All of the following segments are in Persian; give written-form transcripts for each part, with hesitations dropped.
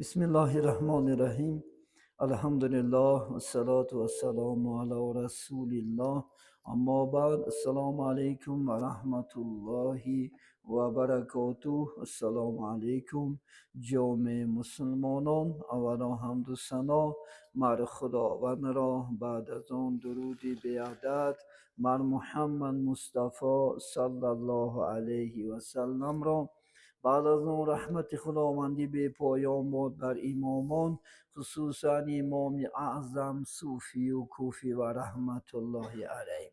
بسم الله الرحمن الرحیم. الحمد لله و الصلاة و السلام علی رسول الله. اما بعد، السلام علیکم و رحمت الله و برکاته. السلام علیکم جامع مسلمانان. اولا حمد و ثنا مر خداوند را، بعد از آن درودی بیادت مر محمد مصطفی صلی الله علیه و سلم را. بعد از اون رحمت خداوندی به پایان باد بر امامان، خصوصا امام اعظم صوفی و کوفی و رحمت الله علیه.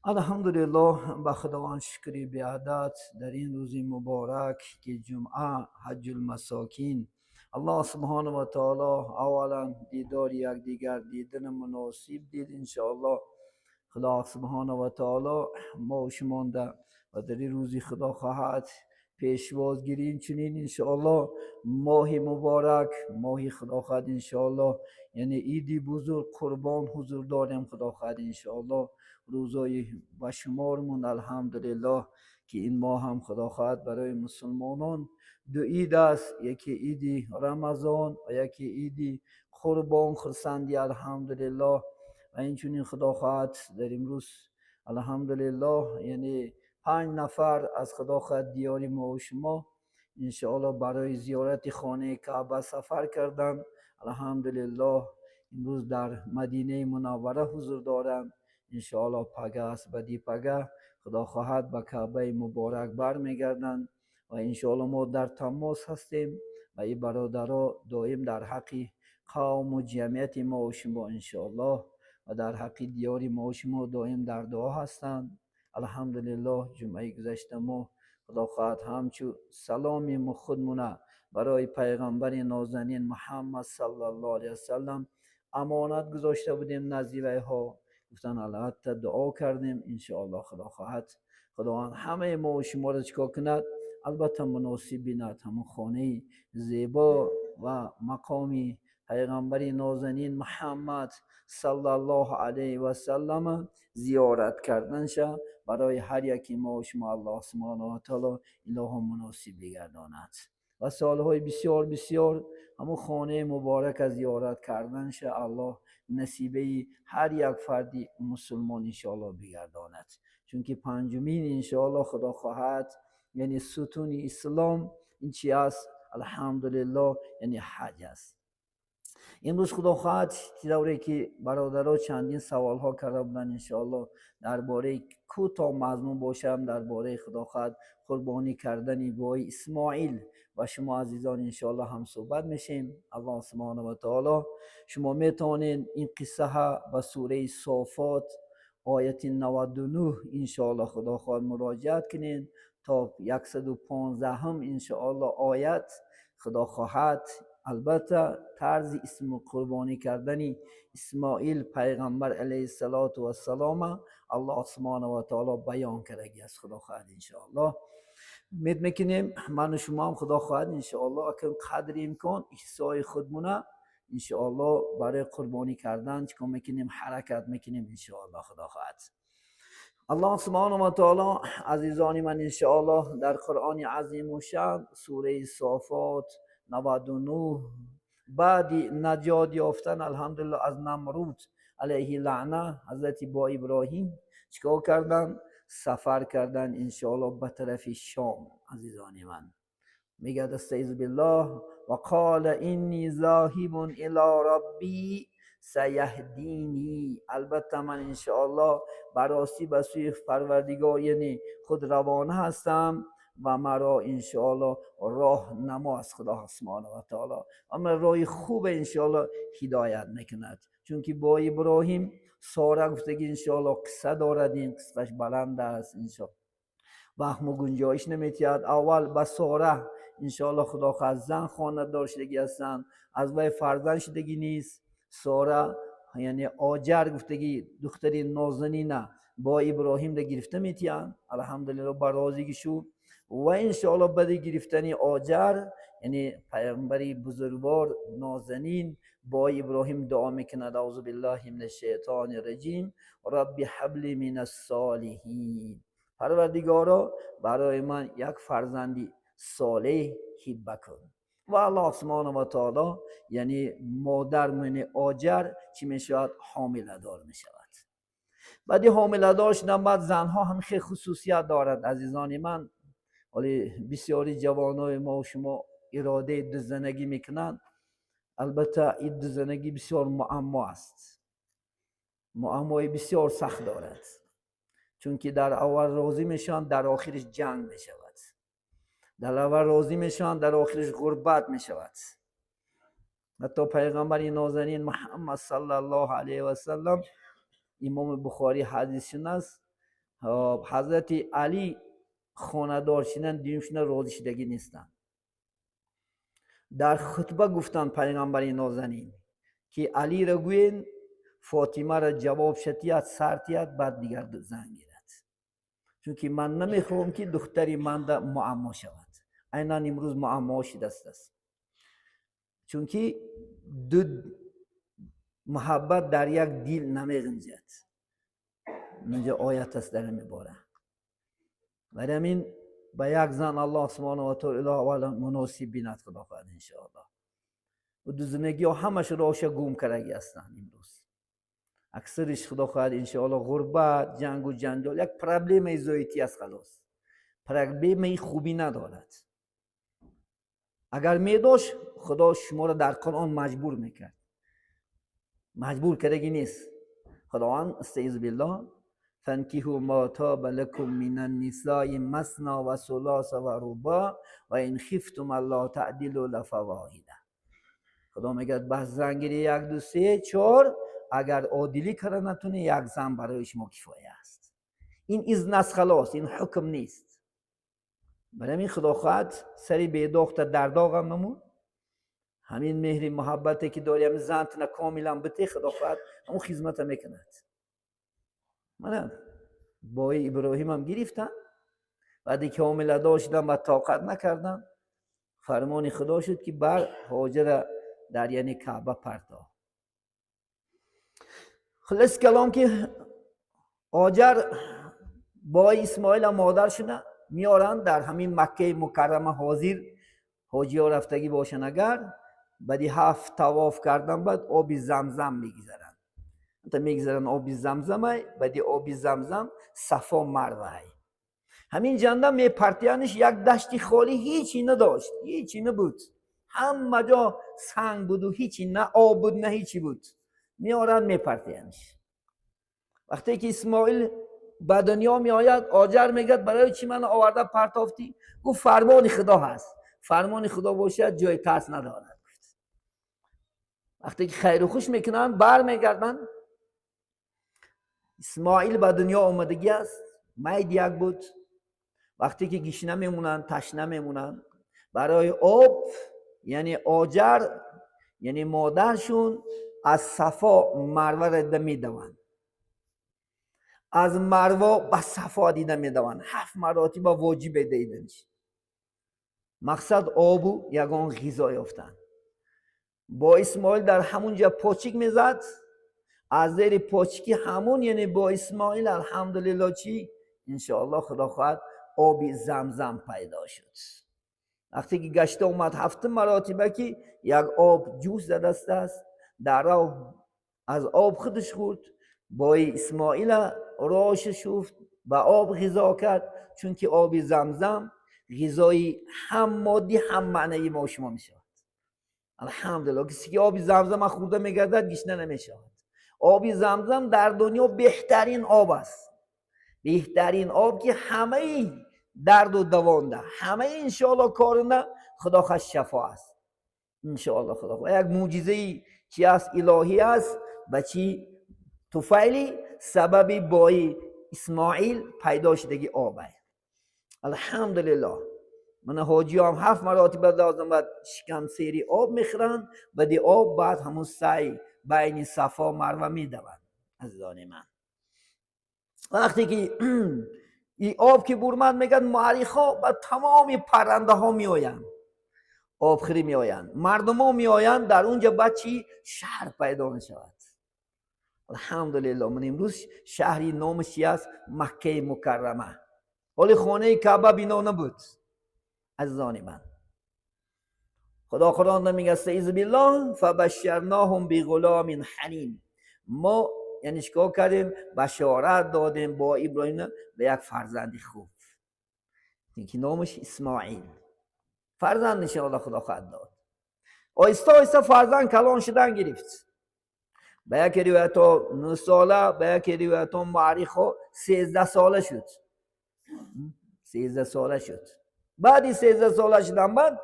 الحمدلله، به خداوند شکری بیادت در این روز مبارک که جمعه حج المساکین. الله سبحانه و تعالی اولا دیدار یکدیگر دیدن مناسب دید. انشاءالله خدا سبحانه و تعالی ما و شما و در این روزی خدا خواهد پیشواز گیریم. چنین انشاءالله ماه مبارک، ماه خدا خواهد انشاءالله، یعنی عیدی بزرگ قربان حضور داریم. خدا خواهد انشاءالله روزای بشمارمون الحمدلله که این ماه هم خدا خواهد برای مسلمانان دو عید است، یکی عید رمضان و یکی عید قربان خرسندی الحمدلله. و اینچنین خدا خواهد در امروز الحمدلله یعنی 5 نفر از خدا خواهد دیار ما و شما انشاءالله برای زیارت خانه کعبه سفر کردن. الحمدلله امروز در مدینه منوره حضور دارند. انشاءالله پگه است، بدی پگه خدا خواهد به کعبه مبارک برمیگردند و انشاءالله ما در تماس هستیم و این برادرها دائم در حق قوم و جمعیت ما و شما انشاءالله و در حق دیار ما و شما دائم در دعا هستند. الحمدلله جمعه گذشته ما خدا خواهد همچو سلام ما خودمونه برای پیغمبر نازنین محمد صلی الله علیه وسلم امانت گذاشته بودیم نزد ها، گفتن البته دعا کردیم. انشاءالله خدا خواهد خداوند همه ما و شما را چکا کند، البته مناسب بیند، همون خانه زیبا و مقامی پیغمبر نازنین محمد صلی الله علیه و سلم زیارت کردن شه برای هر یکی ما و شما الله سبحانه و تعالی اله مناسب بگرداند و سالهای بسیار بسیار همون خانه مبارک از زیارت کردن شه الله نصیبه هر یک فردی مسلمان انشاءالله بگرداند. چون که پنجمین انشاءالله خدا خواهد یعنی ستون اسلام این چی است؟ الحمدلله یعنی حج است. امروز خدا خواهد دوره که برادرها چندین سوال ها کرده بودن انشاءالله درباره کوتاه مضمون باشم درباره خدا خواهد قربانی کردن بای اسماعیل و شما عزیزان انشاءالله هم صحبت میشیم. الله سبحانه و تعالی شما میتونین این قصه ها به سوره صافات آیت 99 انشاءالله خدا خواهد مراجعت کنین تا 115 هم انشاءالله آیت خدا خواهد. البته طرز اسم قربانی کردن اسماعیل پیغمبر علیه السلام الله سبحانه و تعالی بیان کرده است. خدا خواهد انشاءالله میکنیم من و شما هم خدا خواهد انشاءالله اکن قدر امکان احسای خودمونه انشاءالله برای قربانی کردن چکا میکنیم حرکت میکنیم انشاءالله خدا خواهد. الله سبحانه و تعالی عزیزان من انشاءالله در قرآن عظیم و شان سوره صافات 99 بعد نجات یافتن الحمدلله از نمرود علیه لعنه حضرت با ابراهیم چیکار کردن؟ سفر کردن انشاءالله به طرف شام. عزیزان من میگه استعیذ بالله و قال انی ذاهب الی ربی سیهدینی. البته من انشاءالله براستی به سوی پروردگار یعنی خود روانه هستم و مرا انشاءالله راه نما از خدا سبحانه و تعالی اما راه خوب انشاءالله هدایت میکند. چون که با ابراهیم ساره گفتگی انشاءالله قصه دارد، این قصهش بلند است انشاءالله وهم و گنجایش نمیتید. اول به ساره انشاءالله خدا خواهد زن خواندار شدگی هستند، از وی فرزند شدگی نیست. ساره یعنی آجر گفتگی دختری نازنینه با ابراهیم ده گرفته میتیند الحمدلله برازیگی شو و انشاءالله بعد گرفتنی آجر یعنی پیغمبری بزرگوار نازنین با ابراهیم دعا میکند اعوذ بالله من الشیطان الرجیم رب هب لی من الصالحین. پروردگارا برای من یک فرزندی صالح هیبه کن. و الله سبحانه و تعالی یعنی مادر من آجر چی میشود؟ حامله دار میشود. بعدی حامله دار شدن بعد زنها هم خیلی خصوصیت دارد عزیزان من. ولی بسیاری جوانای ما و شما اراده دو زنگی میکنند. البته این دو زنگی بسیار معما است، معمای بسیار سخت دارد، چون که در اول راضی میشن در آخرش جنگ میشود، در اول راضی میشن در آخرش غربت میشود. حتی پیغمبر نازنین محمد صلی الله علیه و سلم، امام بخاری حدیث است، حضرت علی خانه دار شدن دیم شدن راضی شدگی نیستن. در خطبه گفتن پیغمبر نازنین که علی را گوین فاطمه را جواب شتیت سرتیت بعد دیگر زن گیرد، چون که من نمیخوام که دختری من در معما شود. اینا امروز معما شده است، چون که دو محبت در یک دل نمیگنجد. اینجا آیت است در میباره. برای همین با یک زن الله سبحانه و تعالی اولا مناسب بیند خدا خواهد انشاءالله. و دو زندگی ها همش راشه گم کرده هستند امروز. اکثرش خدا خواهد انشاءالله غربت، جنگ و جنجال یک پرابلم زویتی است، خلاص پرابلم خوبی ندارد. اگر میداشت خدا شما را در قرآن مجبور میکرد، مجبور کردگی نیست. خداوند استعیذ بالله فانکحوا ما طاب لکم من النساء مثنی و ثلاث و رباع و ان خفتم الا تعدلوا فواحده. خدا میگه بس زن گیری یک دو سه چهار، اگر عادلی کردن نتونه یک زن برای شما کفایه است. این اذن است، خلاص این حکم نیست. برای این خدا خواهد سری به دختر در داغم نمون، همین مهر محبتی که داری همین زن تنه کاملا بته، خدا خواهد اون خدمت میکند. من با ابراهیم هم گرفتن، بعدی که حامله داشتن و طاقت نکردن، فرمان خدا شد که بر هاجر در یعنی کعبه پرتا. خلاص کلام که هاجر با اسماعیل مادر شده میارن در همین مکه مکرمه حاضر حاجی ها رفتگی باشن. اگر بعدی 7 طواف کردن بعد آب زمزم میگذرن، تا میگذرن آب زمزم، بعدی آب زمزم صفا مروه. همین جنده میپرتیانش یک دشتی خالی، هیچی نداشت، هیچی نبود، همه جا سنگ بود و هیچی، نه آب بود نه هیچی بود. میارن میپرتیانش. وقتی که اسماعیل به دنیا میآید، هاجر میگد برای چی من آورده پرتافتی؟ گفت فرمان خدا هست، فرمان خدا باشد جای ترس ندارد. وقتی که خیر و خوش میکنن بر میگردن. اسماعیل به دنیا آمدگی است، مید یک بود. وقتی که گشنه میمونن تشنه میمونن، برای آب یعنی هاجر یعنی مادرشون از صفا مروه را میدوند، از مروه به صفا دیده میدوند، 7 مراتب واجب دیدنش. مقصد آب و یگان غذا یافتن. با اسماعیل در همونجا پاچیک میزد، از زیر پاچیکی همون یعنی با اسماعیل الحمدلله چی انشاءالله خدا خواهد آب زمزم پیدا شد. وقتی که گشته اومد 7 مراتبه که یک آب جوش زده است، در راه از آب خودش خورد، با اسماعیل راش شفت به آب غذا کرد، چون که آب زمزم غذای هم مادی هم معنی ما شما می شود. الحمدلله کسی که آب زمزم خورده میگردد گشنه نمی شود. آب زمزم در دنیا بهترین آب است، بهترین آب که همه درد و دوان ده، همه انشاءالله کارنده خدا خواهد شفا است انشاءالله. خدا خواهد یک معجزه چی است؟ الهی است. بچی توفیلی سبب بای اسماعیل پیدا شدگی آب است. الحمدلله من حاجی هم 7 مراتب لازم بعد شکم سیری آب میخورن، بعد آب بعد همون سعی بین صفا مروه میدوند. عزیزان من وقتی که این آب که برمد میگن معریخ ها و تمام پرنده ها میآیند، آب خوری میآیند، مردم ها میآیند، در اونجا بچی شهر پیدا میشود. الحمدلله من امروز شهری نامش چی است؟ مکه مکرمه. ولی خانه کعبه بنا نبود عزیزان من. خدا قرآن میگه استعیذ بالله فبشرناهم بغلام حلیم. ما یعنی چیکار کردیم؟ بشارت دادیم با ابراهیم به یک فرزندی خوب که نامش اسماعیل. فرزند انشاءالله خدا خواهد داد. آیسته آیسته فرزند کلان شدن گرفت. به یک روایت ها 9 ساله، به یک روایت ها معریخ ها 13 ساله شد. 13 ساله شد. بعد 13 ساله شدن بعد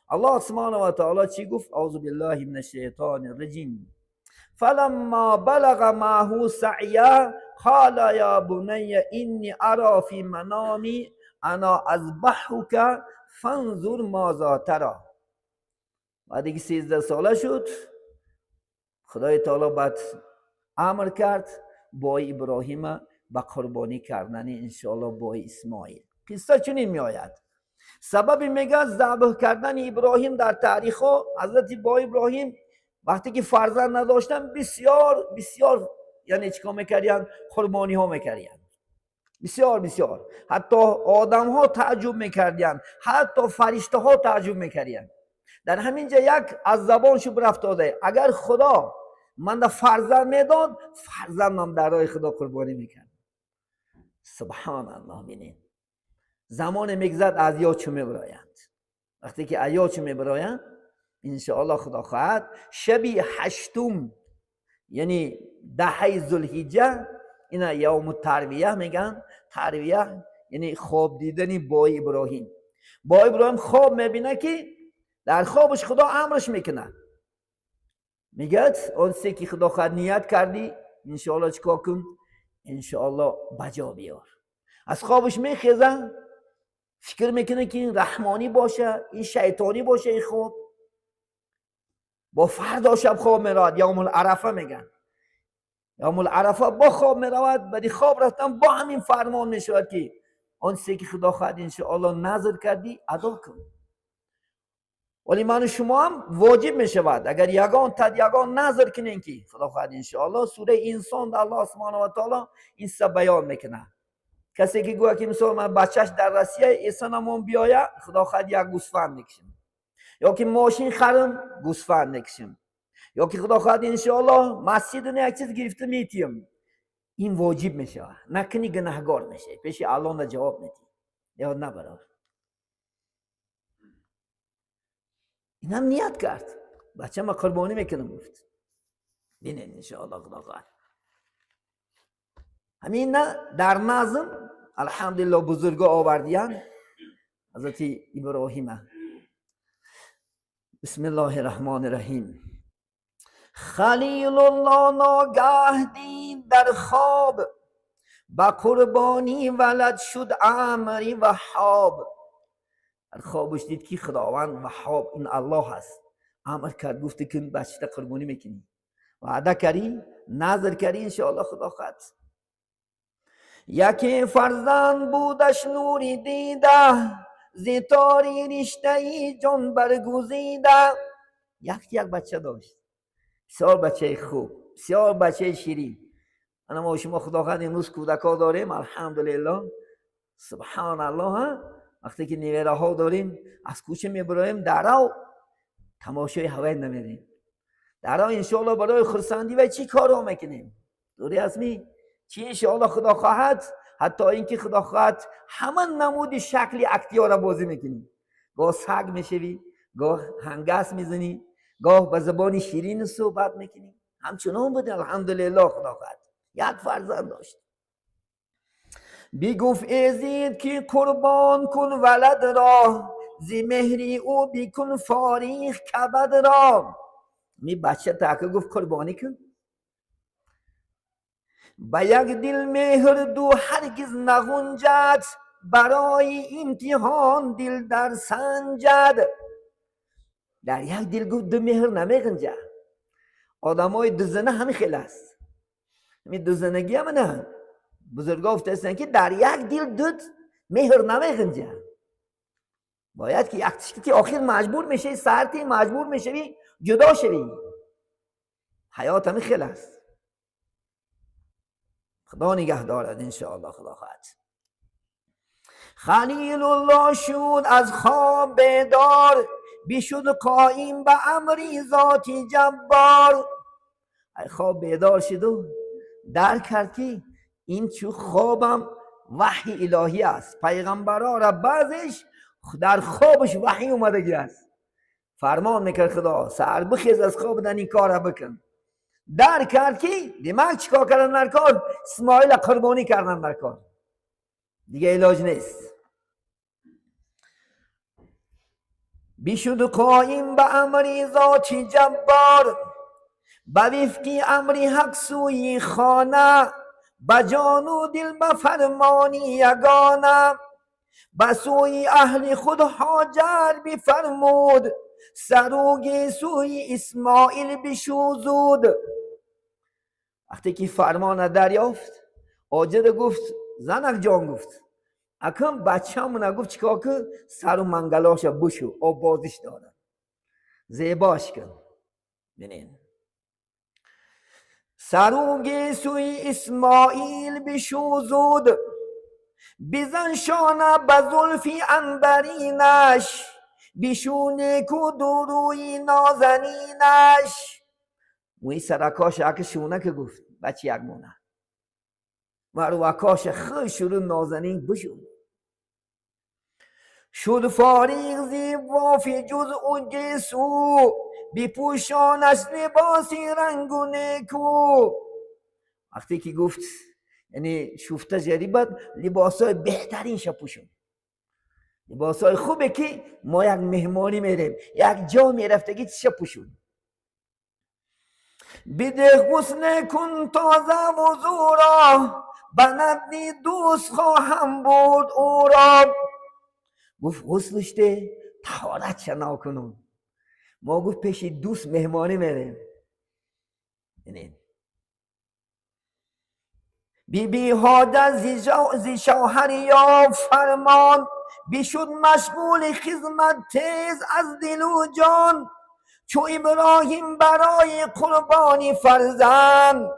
الله سبحانه و تعالی چی گفت؟ اعوذ بالله من الشیطان الرجیم. فلما بلغ معه سعیا قال یا بنی اینی ارى فی منامی انا اذبحک فانظر ماذا تری. بعد که 13 ساله شد خدای تعالی بعد امر کرد با ابراهیم به قربانی کردن انشاءالله با اسماعیل. قصه چنین می آید. سبب میگه ذبح کردن ابراهیم در تاریخ ها، حضرت با ابراهیم وقتی که فرزند نداشتن بسیار بسیار یعنی چیکار میکردن؟ قربانی ها میکردن. بسیار بسیار. حتی آدم ها تعجب میکردن، حتی فرشته ها تعجب میکردن. در همین جا یک از زبانش برافتاده اگر خدا من در فرزند میداد فرزندم در راه خدا قربانی میکرد. سبحان الله. بینید زمان میگذد از یاد چو میبرایند. وقتی که ایاد چو میبرایند انشاءالله خدا خواهد شبی 8 یعنی 10 ذوالحجه اینا یوم ترویه میگن. ترویه یعنی خواب دیدن با ابراهیم. با ابراهیم خواب میبینه که در خوابش خدا امرش میکنه، میگه اون چیزی که خدا خواهد نیت کردی انشاءالله چیکار کن؟ انشاءالله بجا بیار. از خوابش میخیزه فکر میکنه که این رحمانی باشه این شیطانی باشه این خواب. با فردا شب خواب میرود، یوم العرفه میگن. یوم العرفه با خواب میرود. بعد خواب رفتن با همین فرمان میشود که اون چیزی که خدا خواهد انشاءالله نظر کردی ادا کن. ولی من و شما هم واجب می شود اگر یگان نظر کنین که خدا خواهد انشاءالله سوره انسان در الله سبحانه و تعالی این سب بیان میکنه. کسی که گوه که مثلا من بچهش در رسیه ایسانمون بیایه خدا خواهد یک گوسفند نکشم، یا که ماشین خرم گوسفند نکشم، یا که خدا خواهد انشاءالله مسجد نه یک چیز گرفته میتیم. این واجب میشه، نکنی گناهگار میشه، پیش الله جواب میدی. یاد نبرار. این هم نیت کرد بچه ما قربانی میکنم گفت. بینید انشاءالله خدا خواهد. همین در نظم الحمدلله بزرگا آوردیان حضرت ابراهیم. بسم الله الرحمن الرحیم. خلیل الله ناگه دید در خواب با قربانی ولد شد امری وهاب. در خوابش دید که خداوند وهاب این الله هست. امر کرد گفت که بچه قربانی میکنی، وعده کردی، نظر کردی انشاءالله خدا خواهد. یکی فرزند بودش نوری دیده زیتاری رشته جان برگزیده. یک بچه داشت، بسیار بچه خوب، بسیار بچه شیرین. انا ما شما خدا خواهد امروز کودکا داریم الحمدلله سبحان الله. وقتی که نیوره ها داریم از کوچه میبرایم درو تماشای هوای نمیدیم. درو انشاءالله برای خرسندی و چی کار رو میکنیم دوری از می چی انشاءالله خدا خواهد. حتی اینکه خدا خواهد همه نمود شکلی اکتیا را بازی میکنیم. گاه سگ میشوی، گاه هنگس میزنی، گاه به زبانی شیرین صحبت میکنی. همچنان بود الحمدلله خدا خواهد. یک فرزند داشت. بیگفت ازید که قربان کن ولد را زی مهری او بیکن فاریخ کبد را. می بچه تاکه گفت قربانی کن. با یک دل مهر دو هرگز نغنجد برای امتحان دل در سنجد. در یک دل گفت دو مهر نمیغنجد. آدم های دو زنه همین خیلی است. می دو زنگی هم نه بزرگا افتستن که در یک دل دو مهر نمیغنجد. باید که یک تشکی که آخر مجبور میشه سرتی مجبور میشوی جدا شوی. حیات همین خیلی است. خدا نگه دارد انشاءالله خدا خواهد. خلیل الله شد از خواب بیدار بشد قائم به امری ذاتی جبار. خواب بیدار شد و درک کرد که این چو خوابم وحی الهی است. پیغمبرها را بعضش در خوابش وحی اومدگی است. فرمان میکرد خدا سر بخیز از خواب دن این کار را بکن. درک کرد که دیمک چیکار کردن در کار؟ اسماعیل قربانی کردن در کار، دیگه علاج نیست. بشد قائم به امری ذاتی جبار، به وفقی امری حق سوی خانه، به جان و دل به فرمانی یگانه. به سوی اهل خود هاجر بفرمود، سروگ سوی اسماعیل بشوزود. وقتی که فرمان دریافت، هاجر گفت زنک جان، گفت اکم بچه‌مون گفت چیکار که سر و منگلاش بشو، آب بازیش دارن، زیباش کن. ببین سروگ سوی اسماعیل بشوزود، بزن شانه به زلفی عنبرینش، بشونه کو دوروی نازنینش. موی سرکاش اکه شونه که گفت بچه یک مونه مروکاش خیلی شروع نازنین بشون. شد فارغ زی وافی جز اون گیسو، بپوشانش لباسی رنگونه کو. وقتی که گفت یعنی شفته جریبت لباسای بهترین شپوشون، لباسای خوبه که ما یک مهمانی میریم یک جا میرفتگی شپوشون. بده حسن کن تازه و زورا، بندی دوست خواهم بود او را. گفت حسنش ده طهارت شنا کنون، ما گفت پیش دوست مهمانی میریم. بی بی حاجت زی شوهر یا فرمان، بشد مشغول خدمت تیز از دل و جان. چو ابراهیم برای قربانی فرزند،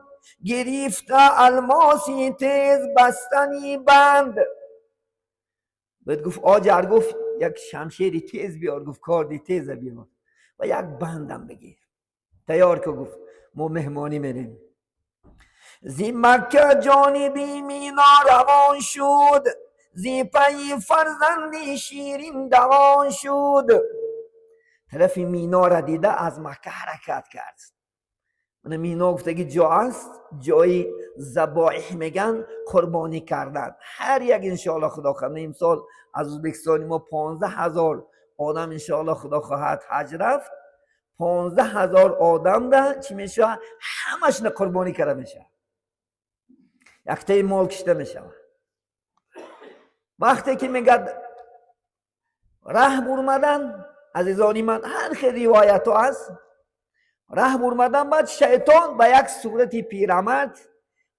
گرفته الماسی تیز بستنی بند. بهت گفت آجر گفت یک شمشیری تیز بیار، گفت کاردی تیز بیار و یک بندم بگیر تیار که گفت ما مهمانی میریم. زی مکه جانبی مینا روان شد، زی پی فرزندی شیرین دوان شد. طرف مینا را دیده از مکه حرکت کرد. من مینا گفتگی جا است، جای ذبائح میگن قربانی کردن. هر یک انشاءالله خدا خواهد امسال از ازبکستان ما 15,000 آدم انشاءالله خدا خواهد حج رفت. 15,000 آدم ده چی میشه؟ همش نه قربانی کرده میشه، یک مال کشته میشه. وقتی که میگه ره برمدن عزیزانی من، هر خیلی روایت ها هست، ره برمدن بعد شیطان به یک صورتی پیرمرد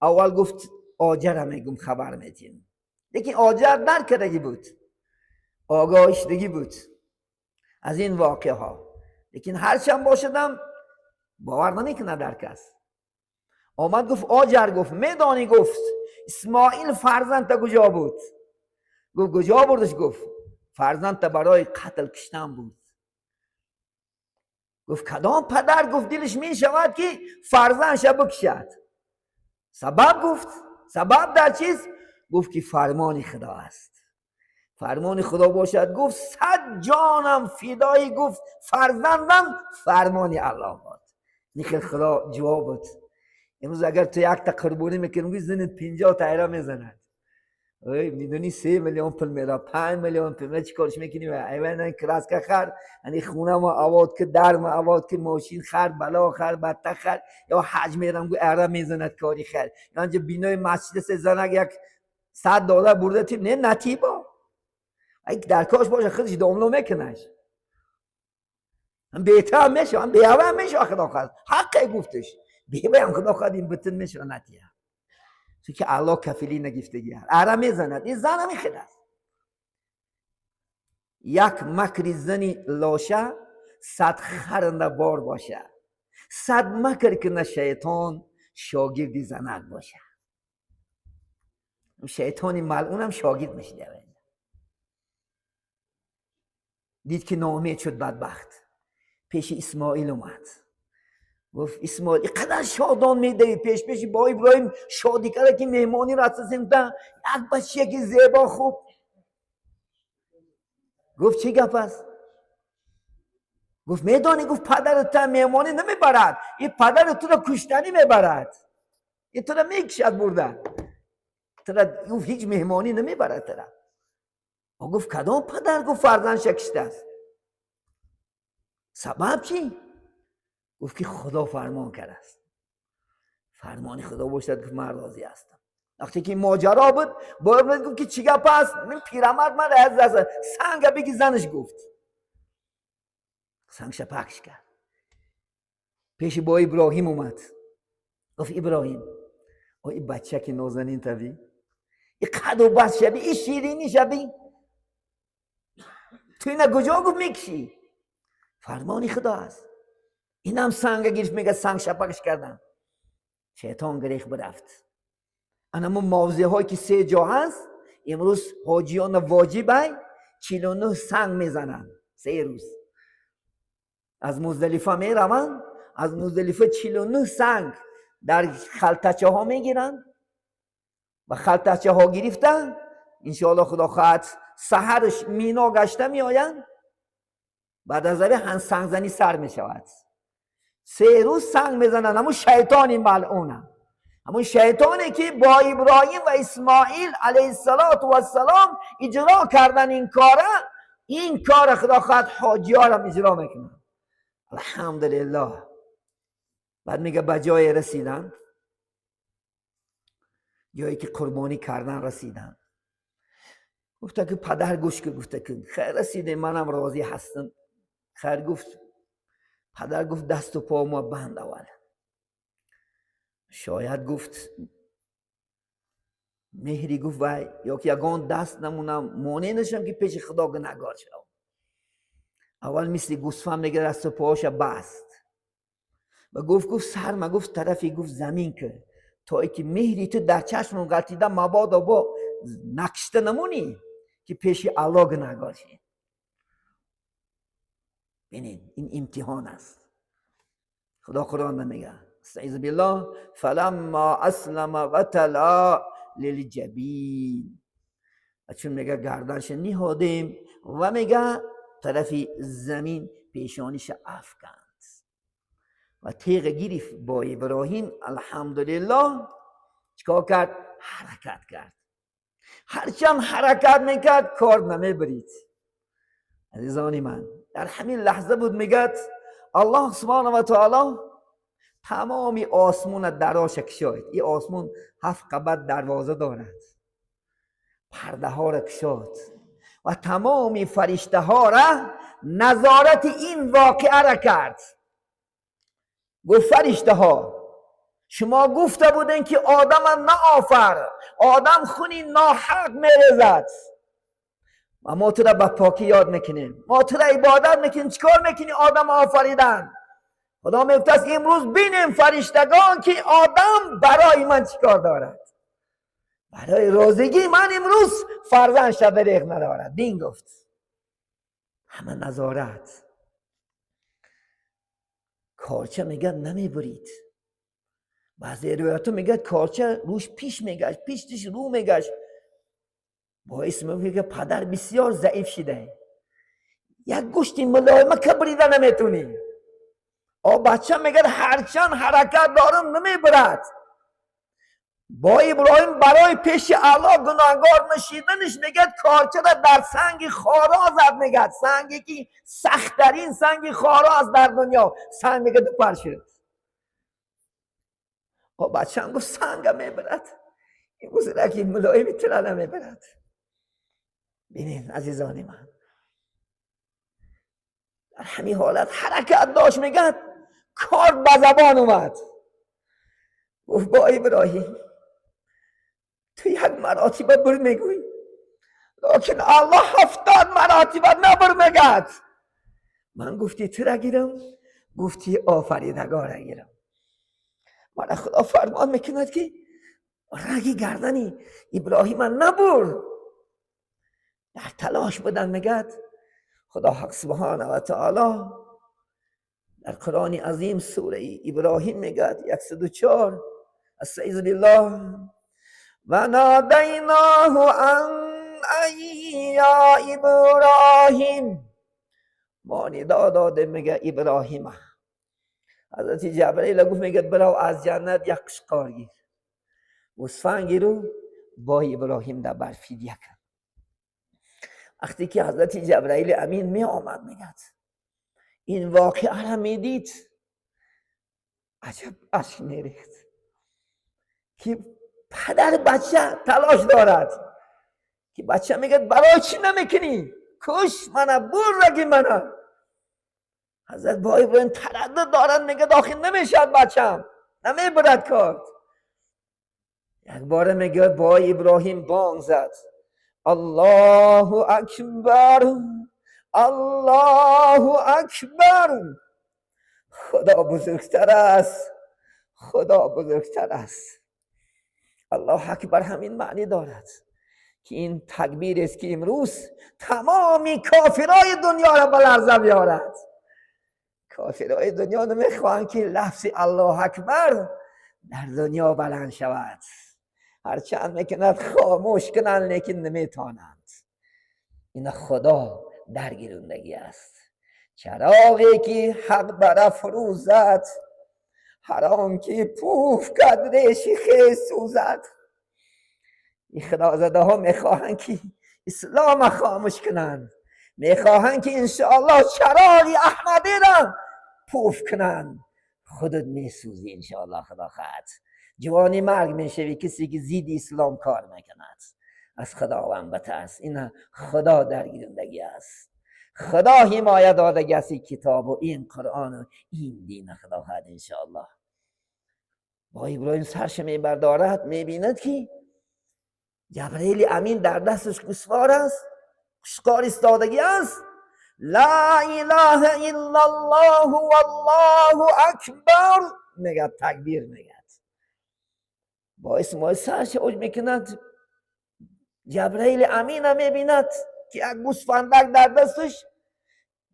اول گفت آجر میگم خبر میدین، لیکن آجر درک کردگی بود، آگاهیشدگی بود از این واقعه ها، لیکن هرچند باشدم باور نمیکنه درک است. آمد گفت آجر گفت میدانی گفت اسماعیل فرزند تا کجا بود؟ گفت کجا بردش؟ گفت فرزند تا برای قتل کشتن بود. گفت کدام پدر گفت دلش می شود که فرزندش بکشد؟ سبب گفت سبب در چیز؟ گفت که فرمان خدا است، فرمان خدا باشد گفت 100 جانم فدای گفت فرزندم فرمان الله بود. نیخل خدا جواب بود. امروز اگر تو یک تا قربانی میکنی زنت 50 تایره میزند، میدونی 3 میلیون پول میره، 5 میلیون پول میره، چی کارش میکنی؟ ایوان کراس که خر یعنی خونه ما آواد که در ما آواد که ماشین خر بلا خر بطه خر یا حج میرم گو اره میزند کاری خر یا انجا بینای مسجد سه زنگ یک $100 برده تیم نه نتیبا اگه در کاش باشه خودش داملو میکنش هم بهتر هم میشه هم بیاوه هم میشه خدا خواهد حقه گفتش بیاوه هم خدا خواهد این بطن میشه نتیه چون که الله کفیلی نگفتگی هست اره میزند این زن همی خیلی است. یک مکری زنی لاشه 100 خرنده بار باشه، 100 مکر کنه شیطان شاگردی زنک باشه. شیطانی ملعون هم شاگرد میشه. دید که ناامید شد بدبخت. پیش اسماعیل اومد، گفت اسماعیل اینقدر شادان میده، پیش با ابراهیم شادی کرده که مهمانی را ساختن، یک بچه که زیبا خوب. گفت چه گپ است؟ گفت میدانی، گفت پدرت مهمانی نمیبرد، این پدر تو را کشتنی میبرد، این تو را میکشد برده، تو را گفت هیچ مهمانی نمیبرد تو را. گفت کدام پدر؟ گفت فرزند شکسته است. سبب چی؟ گفت که خدا فرمان کرده است. فرمان خدا باشد که من راضی هستم. وقتی که ماجرا بود باید گفت که چی گپ است؟ من پیرمرد من از سنگ بگی زنش گفت. سنگش پخش کرد، پیش با ابراهیم اومد، گفت ابراهیم این بچه که نازنین تبی، این قد و بس شبی، این شیرینی شبی، تو اینه کجا گفت میکشی؟ فرمانی خدا است. اینم سنگ گرفت، میگه سنگ شپکش کردم، شیطان گریخ برفت. اما موضع هایی که 3 جا هست امروز حاجیان واجبه 49 سنگ میزنن 3 روز. از مزدلفه میروند، از مزدلفه 49 سنگ در خلطچه ها میگیرن و خلطچه ها گرفتن انشاءالله خدا خواهد سحرش مینا گشته میآیند. بعد از ذره سنگ زنی سر میشود. 3 روز سنگ میزنن. همون شیطانی ملعونه، همون شیطانی که با ابراهیم و اسماعیل علیه السلام اجرا کردن این کاره، این کار خدا خواهد حاجی ها را اجرا میکنه. الحمدلله. بعد میگه به جای رسیدن، جایی که قربانی کردن رسیدن، گفته که پدر گوش که، گفته که خیر رسیده، منم راضی هستم. خیر گفت، پدر گفت دست و پا ما بند اول. شاید گفت مهری گفت وای یا که یگان دست نمونم مانع نشم که پیش خدا گناهگار شم. اول مثل گوسفند میگه دست و پاهاش بست و گفت سرم گفت طرفی گفت زمین که تا ای که مهری تو در چشم غلطیده مبادا با نکشته نمونی که پیش الله گناهگار شی. ببینید این امتحان است. خدا قرآن میگه استعیذ بالله فلما اسلم وتلا للجبین، چون میگه گردنش نهادیم و میگه طرفی زمین پیشانیش افکند و تیغ گرفت با ابراهیم. الحمدلله چیکار کرد؟ حرکت کرد. هرچند حرکت میکرد کار نمیبرید. عزیزان من در همین لحظه بود میگه الله سبحانه و تعالی تمامی آسمون دراش کشید. این آسمون 7 قبض دروازه دارد، پرده ها را کشید و تمامی فرشته ها را نظارت این واقعه را کرد. گفت فرشته ها شما گفته بودین که آدم نآفر، آدم خونی ناحق میریزد و ما تو را به پاکی یاد میکنیم، ما تو را عبادت میکنیم. چیکار میکنی آدم آفریدن؟ خدا میگفت امروز بینیم فرشتگان که آدم برای من چیکار دارد، برای روزگی من امروز فرزند شدریق ندارد. بین گفت همه نظارت. کارچه میگه نمیبرید. بعضی روایتو میگه کارچه روش پیش میگشت، پیشش رو میگشت. باعث میگه که پدر بسیار ضعیف شده، یک گوشتی ملایمه که بریده نمیتونی. بچه میگه هرچند حرکت دارم نمیبرد. با ابراهیم برای پیش الله گناهگار نشیدنش میگه کارچه را در سنگ خارا زد. میگه سنگی که سخت‌ترین سنگ خارا است در دنیا، سنگ میگه دو پر شد. بچه هم گفت سنگ میبرد، این گفت که ملایمی ترا نمیبرد. ببینید عزیزان من در همین حالت حرکت داشت. میگه کار به زبان اومد. گفت با ابراهیم تو 1 مرتبه بر میگوی، لیکن الله 70 مرتبه نبر میگد. من گفتی تو را گیرم، گفتی آفریدگار را گیرم. من خدا فرمان میکند که رگی گردنی ابراهیم نبر. در تلاش بودن میگد خدا حق سبحانه و تعالی در قرآن عظیم سوره ابراهیم میگه 104 استعیذ بالله و نادیناه ان یا ابراهیم، ما ندا داده میگه ابراهیم. حضرت جبرئیل گفت میگه برو از جنت یک قشقار گیر، گوسفند گیرو با ابراهیم در برفیدیه کن. وقتی که حضرت جبرئیل امین می آمد میگه این واقعه را میدید عجب اشک میریخت که پدر بچه تلاش دارد که بچه میگه برای چی نمیکنی؟ کش منه، بر رگی منه. حضرت با ابراهیم تردد دارد میگه داخل نمیشد بچم، نمیبرد کارت. یک بار میگه با ابراهیم بانگ زد الله اکبر الله اکبر، خدا بزرگتر است، خدا بزرگتر است. الله اکبر همین معنی دارد که این تکبیر است که امروز تمامی کافرای دنیا را به لرزه بیارد. کافرای دنیا نمیخواهند که لفظ الله اکبر در دنیا بلند شود، هرچند میکند خاموش کنند لیکن نمیتوانند. این خدا درگیرندگی است. چراغی که حق بر فروزد، هر آن که پوف کرد ریشی خیز سوزد. این خدازده ها میخواهند که اسلام خاموش کنند، میخواهند که انشاءالله چراغی احمدی را پوف کنند. خودت میسوزی انشاءالله. خدا خواهد جوانی مرگ میشوی کسی که زید اسلام کار میکند. از خداوند بترس. این خدا درگیرندگی است، خدا حمایت دادگی است. کتاب و این قرآن و این دین خدا خواهد انشاءالله. با ابراهیم سرش میبردارد، میبیند که جبرئیل امین در دستش گوسفار است، قشقار ایستادگی است. لا اله الا الله والله اکبر میگه، تکبیر میگه. با اسم سرش اوج میکند. جبرئیل امین میبیند که یک گوسفندک در دستش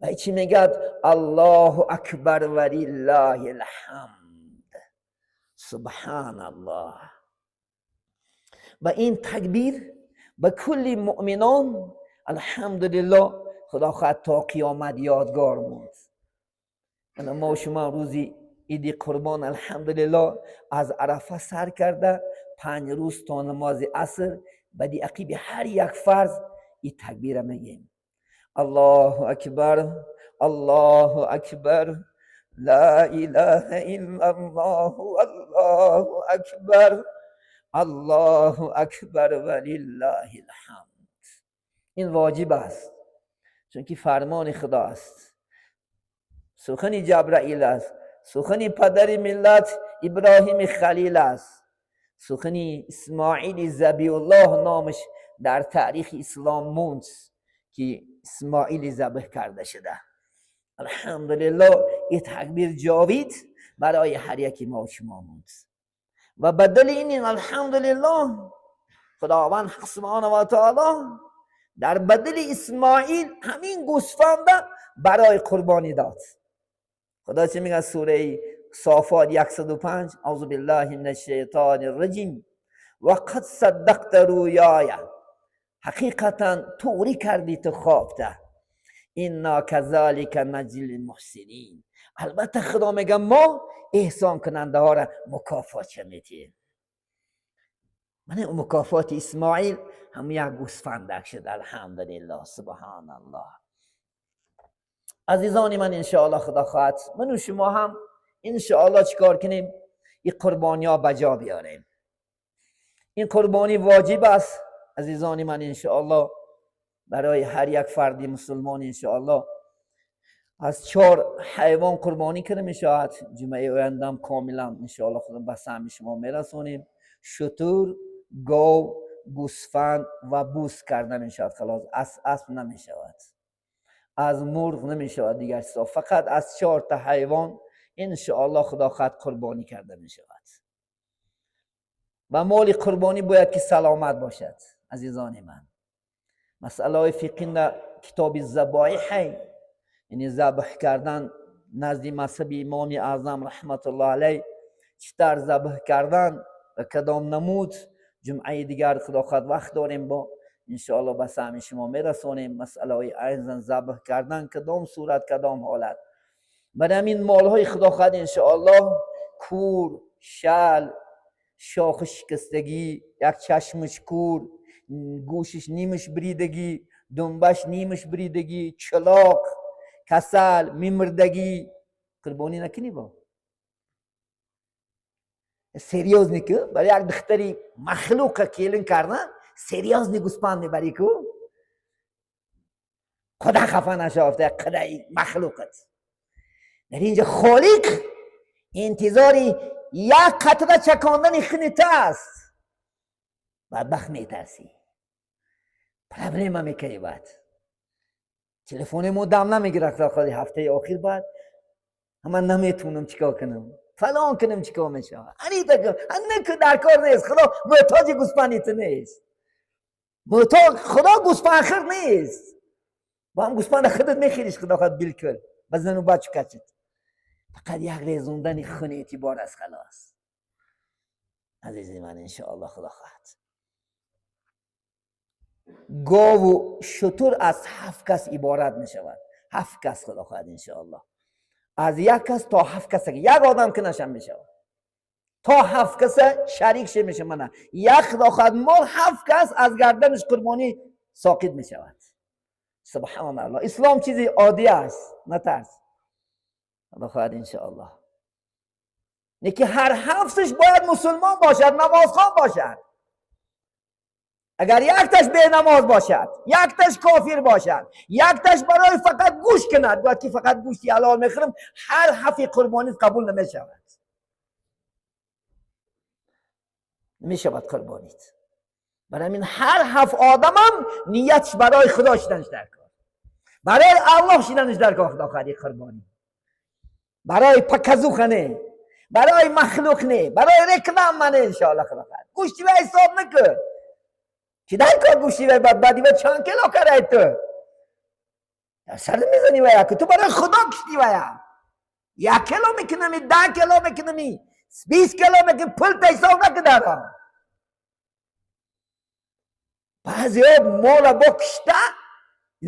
و چی میگه؟ الله اکبر ولله الحمد، سبحان الله. و این تکبیر به کل مؤمنان الحمدلله خدا خواهد تا قیامت یادگار موند. ما شما روزی عید قربان الحمدلله از عرفه سر کرده 5 روز تا نماز عصر بعد عقیب هر یک فرض این تکبیر میگیم الله اکبر الله اکبر لا اله الا الله الله اکبر الله اکبر ولله الحمد. این واجب است چون که فرمان خدا است، سخن جبرائیل است، سخن پدر ملت ابراهیم خلیل است، سخن اسماعیل ذبیح الله نامش در تاریخ اسلام موند که اسماعیل ذبح کرده شده. الحمدلله این تکبیر جاوید برای هر یکی ما و شما موند. و بدل این الحمدلله خداوند سبحانه و تعالی در بدل اسماعیل همین گوسفند برای قربانی داد. خدا چه میگه سوره صافات 105 اعوذ بالله من الشیطان الرجیم و قد صدقت رویای، حقیقتا توری کردی تو خوابته، انا کذالک نجزی المحسنین. البته خدا میگه ما احسان کننده ها را مکافات میدیم. من مکافات اسماعیل هم یک گوسفندک شد. الحمدلله سبحان الله. عزیزان من انشاءالله خدا خواهد من و شما هم انشاءالله چیکار کنیم؟ این قربانی ها بجا بیاریم. این قربانی واجب است عزیزان من انشاءالله برای هر یک فردی مسلمان. انشاءالله از 4 حیوان قربانی کنه میشود. جمعه آیندهم کاملا انشاءالله خدا به سهم شما میرسونیم. شتر، گاو، گوسفند و بوس کردن میشود. خلاص اسب نمیشود، از مرغ نمیشود دیگر چیزا، فقط از 4 تا حیوان انشاءالله خدا خواهد قربانی کرده میشود. و مال قربانی باید که سلامت باشد عزیزان من. مسئله فقهی کتاب ذبایح، یعنی ذبح کردن نزد مذهب امام اعظم رحمت الله علیه، چطور ذبح کردن و کدام نمود. جمعه دیگر خدا خواهد وقت داریم با انشاءالله به سهم شما میرسانیم مسئله های ایضا ذبح کردن کدام صورت کدام حالت. برای همین مال های خدا خواهد انشاءالله کور، شل، شاخ شکستگی، یک چشمش کور، گوشش نیمش بریدگی، دنبش نیمش بریدگی، چلاق، کسل، میمردگی قربانی نکنی با سریوز نیکو برای یک دختری مخلوق کیلن کردن سریوز نی گوسپند میبری کو خدا خفه نشافته خدای مخلوقت. در اینجا خالق انتظاری یک قطره چکاندن خونت است، بدبخت میترسی پرابلم میکنی. بعد تلفن مو دم نمیگیره خواهی هفته آخر بعد من نمیتونم چیکار کنم فلان کنم چیکار میشه انه که در کار نیست. خدا محتاج گوسپندیت نیست، محتاج خدا گوسپند خرد نیست. با هم گوسپند خودت میخیریش خدا خواهد بالکل بزن و بچه کچت فقط یک ریزوندن خونیتی بار از خلاص. عزیزی من انشاءالله خدا خواهد گاو و شتر از 7 کس عبارت می شود. 7 کس خدا خواهد انشاءالله از 1 کس تا 7 کس یک آدم که نشم می شود تا 7 کس شریک شه میشه. من یک خدا خواهد مال 7 کس از گردنش قربانی ساقط می شود. سبحان الله. اسلام چیزی عادی است نترس خدا خواهد انشاءالله. یکی هر 7ش باید مسلمان باشد، نمازخوان باشد. اگر یک تاش به نماز باشد، یک تاش کافر باشد، یک تاش برای فقط گوش کند وقتی فقط گوشتی حلال میخورم هر 7 قربانی قبول نمیشود. نمیشود قربانیت. برای این هر 7 آدم هم نیتش برای خدا شدنش در کار، برای الله شدنش در کار. خدا خواهد قربانی برای پکزوخ نه، برای مخلوق نه، برای رکلام منه انشاءالله. خدا خواهد گوشتی و حساب نکن چی در کار گوشتی و بدبادی و چند کیلو کرده تو در سر میزنی و یک تو برای خدا کشتی و 1 کیلو میکنمی 10 کیلو میکنمی 20 کیلو میکنمی پل حساب نکن دارم. بعضی ها مال با کشته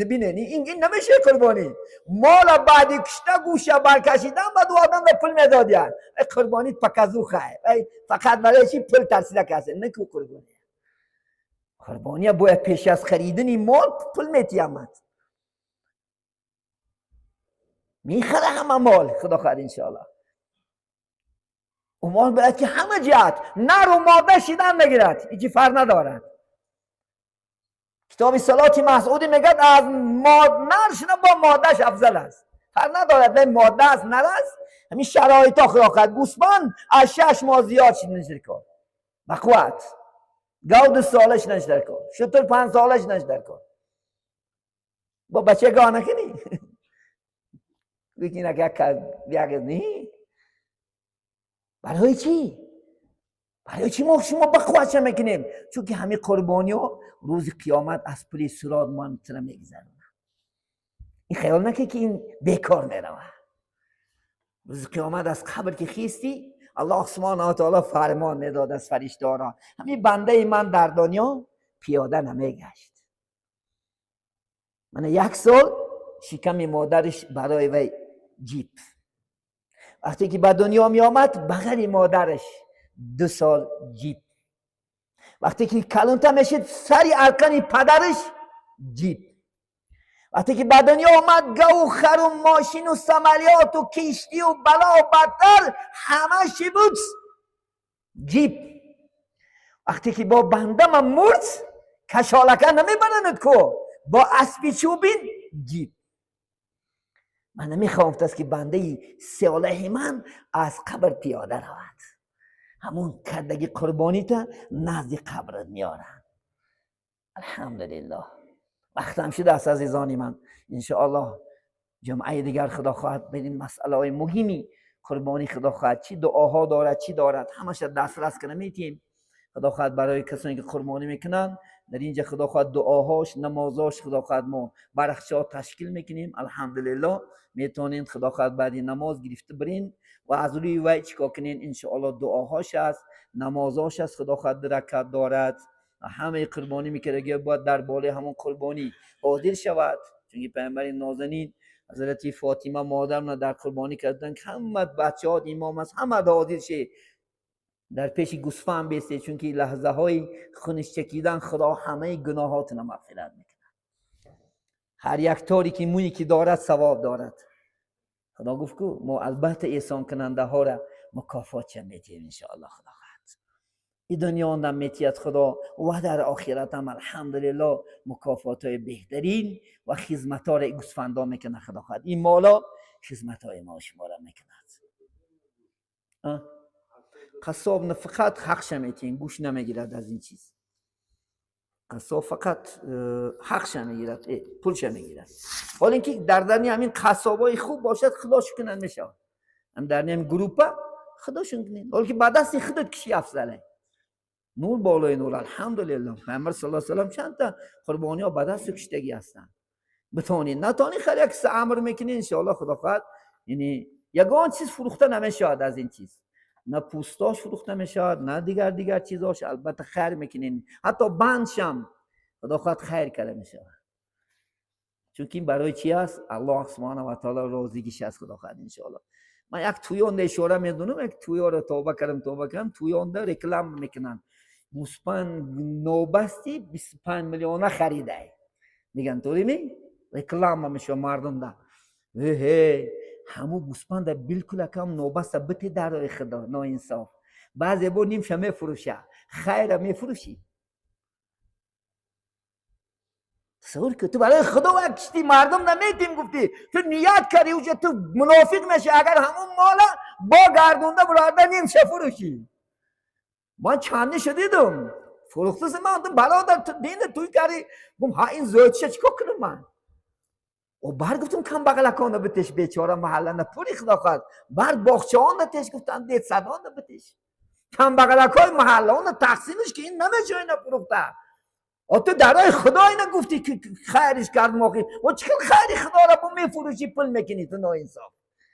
بینه این نمیشه قربانی. مال بعدی کشته گوشه برکشیدن بعد آدم به پل میدادیان قربانیت پکزوخه فقط برای چی پل ترسیده کسی نکو قربانی. قربانی باید پیش از خریدنی مال پل میتیامد میخره همه مال خدا خواهد انشاءالله. اون مال باید که همه جهت نر و ماده شیدن نگیرد هیچی فرق ندارد. کتاب صلات مسعودی میگد از نر شدن با مادهش افضل است. فرق ندارد نه ماده است نر است. همین شرایط ها خدا خواهد گوسفند از 6 ماه زیاد شدنش در کار بقوت گاو 2 سالش نش در کار شتر 5 سالش نش در کار با بچه گاه نکنی بگی نگه نی. برای چی؟ برای چی ما شما بقوت چه میکنیم؟ چون که همین قربانی ها روز قیامت از پلی سراد ما میتونه میگذرونه. این خیال نکه که این بیکار میروه. روز قیامت از قبر که خیستی الله سبحانه و تعالی فرمان میداد از فرشته‌ها همین بنده من در دنیا پیاده نمیگشت. من 1 سال شکم مادرش برای وی جیب، وقتی که به دنیا می آمد بغل مادرش 2 سال جیب، وقتی که کلانتر میشد سری ارکان پدرش جیب، وقتی که به دنیا آمد گو و خر و ماشین و سمالیات و کشتی و بلا و بدتر همه چی بود جیب. وقتی که با بنده من مرد کشالکه نمیبرند کو با اسبی چوبین جیب. من نمیخوام است که بنده صالح من از قبر پیاده رود، همون کردگی قربانی تا نزد قبرت میارن. الحمدلله وقتم شده است عزیزان من. انشاءالله جمعه دیگر خدا خواهد بدین مسئله های مهمی قربانی خدا خواهد چی دعاها دارد چی دارد همش دسترس کنه میتیم. خدا خواهد برای کسانی که قربانی میکنن در اینجا خدا خواهد دعاهاش نمازاش خدا خواهد ما برخشات تشکیل میکنیم. الحمدلله میتونین خدا خواهد بعد نماز گرفته برین و از روی وی چیکار کنین. انشاءالله دعاهاش است، نمازاش است، خدا خواهد رکعت دارد، همه قربانی میکرده که باید در بالای همون قربانی حاضر شود. چون پیامبر نازنین حضرت فاطمه مادرم در قربانی کردن که همه بچه‌ها امام است، همه حاضر شه در پیش گوسفند بیسته، چون که لحظه های خونش چکیدن خدا همه گناهاتنا مغفرت میکنه. هر یک طوری که مونی که دارد ثواب دارد. خدا گفت که ما البته احسان کننده ها را مکافات چه میتیم ان شاء الله. خدا خواهد این دنیا هم میتید خدا و در آخرت هم الحمدلله مکافات های بهترین و خدمت ها را گوسفندا میکنه. خدا خواهد این مالا خدمت های ما شما را میکند. قصاب فقط حقش میتین، گوش نمیگیرد از این چیز. قصاب فقط حقش میگیرد، پولش میگیرد. حالا اینکه در درنی همین قصابای خوب باشد خداش کنن میشه، هم در نیم گروپا خداشون کنین. حالا که بعد از این خودت کشی افضله نور بالای نور. الحمدلله پیامبر صلی الله علیه و چند تا قربانی ها بعد از کشتگی هستن. بتونین نتونین خیلی یک امر میکنین ان شاء الله خدا خواهد. یعنی یگان چیز فروخته نمیشه از این چیز، نه پوستاش فروخته میشه نه دیگر چیزاش. البته خیر میکنین، حتی بندشم خدا خواهد خیر کرده میشه، چون که این برای چی است؟ الله سبحانه و تعالی راضیگیش است. خدا خواهد ان شاء الله. من یک تویان اشاره میدونم، یک تویا رو توبه کردم تویان ده رکلام میکنن گوسفند نوبستی 25 میلیون خریده، میگن طوری نی رکلام میشه مردم ده. همو گوسفند بالکل کم نوبست بتی در خدا نا انصاف. بعضی با نیم شمه فروشه خیر میفروشی. تصور که تو برای خدا وقتی مردم نمیتیم گفتی تو نیت کردی و تو منافق میشی اگر همون مالا با گردونده برادر نیم شه فروشی. من چندی شدیدم فروخته من برادر تو دین توی کردی گم ها این زود چه چکا کنم من و بعد گفتم کم بغل کنه بتش بیچاره محله نه پولی خدا خواهد. بعد باغچه‌ها نتش گفتن دید صدان بتش کم بغل کای محله اون تقسیمش که این نمیشه اینا فروخته. و تو درای خدا اینا گفتی که خیرش کرد موقع و چکل خیری خدا را با میفروشی پول میکنی تو ناانصاف.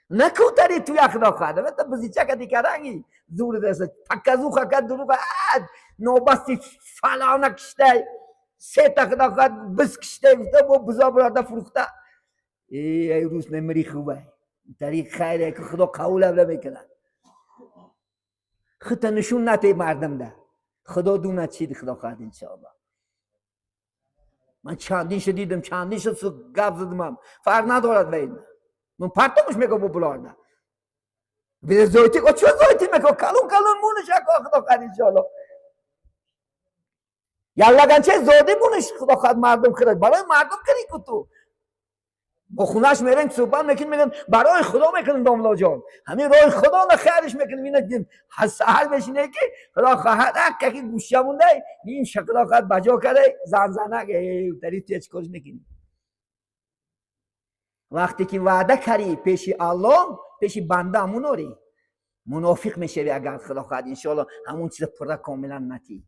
نکوتری تو یک خدا خواهد و تا بزیچه کدی کرنگی زور دست پکزو خکت دروغ نوبستی فلانه کشته سه تا خدا خواهد بس کشته گفته با بزا براده فروخته. ای روز نمری خوبه طریق خیره که خدا قول اولا میکنه. خطا نشون نتی مردم ده خدا دونه چی خدا خواهد انشاءالله. من چندین شدیدم چندین شد گفت زدم فرق ندارد بین من پرتمش میگم با بلارده به زایتی و چه زایتی میگم کلون مونش اکا خدا خواهد انشاءالله. یالا گنچه زودی مونش خدا خواهد مردم خرد برای مردم کری که تو با خونش میرن صبح میگن برای خدا میکنن داملا جان همین رای خدا نه خیرش میکنن. اینا سحر بشینه که خدا خواهد که گوشه مونده این شکل خواهد بجا کرده زنزنه که داری تو چیکارش میکنی. وقتی که وعده کردی پیش الله پیش بنده همونوری منافق میشه اگر خدا خواهد انشاءالله همون چیز پر کاملا نتی.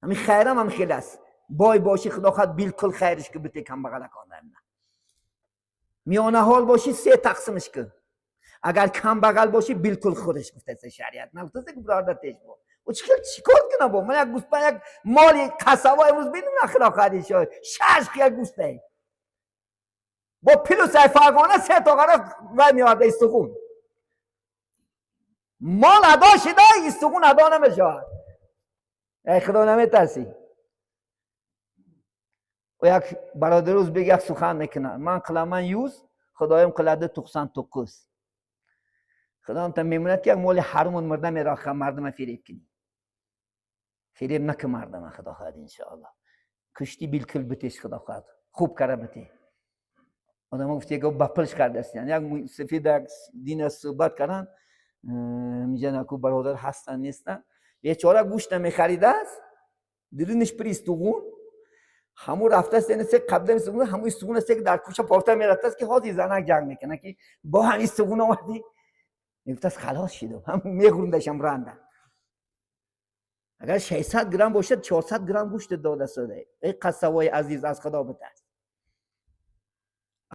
همین خیرم هم خیلی است بای باشی خدا خواهد بالکل خیرش که بته کم بغل کنه میانه حال باشی سه تقسیمش کن. اگر کم بغل باشی بالکل خودش گفته شریعت نگفته که برادرتش با و چیکار کنم با من یک گوسفند یک مالی قصبا امروز ببین خدا خواهد شد شش یک گوسفند با پلوس فرقانه سه تا قرار و میاد استخون مال ادا شده استخون ادا نمیشه. ای خدا نمیترسی. و یک برادر روز بگه یک سخن میکنه من قلمان یوز خدایم قلده 99 خدایم تا میموند که یک مال حرمون مرده میراخه مردم فریب کنی فریب نکه مردم خدا خواهد انشاءالله. کشتی بالکل بتیش خدا خواهد خوب کرده بتی آدم گفتی که بپلش کرده است یعنی یک سفید دین صحبت کردن میگن اکو برادر هستن نیستن بیچاره گوشت نمیخریده است درونش پر استخون همون رفته است یعنی قبل استخون همون استخون است که در کوچه پارتا میرفته است که حاضر زنک جنگ میکنه که با هم استخون اومدی میگفت است خلاص شدم هم میخوندشم رنده اگر 600 گرم باشه 400 گرم گوشت داده شده. ای قصوای عزیز از خدا بترس.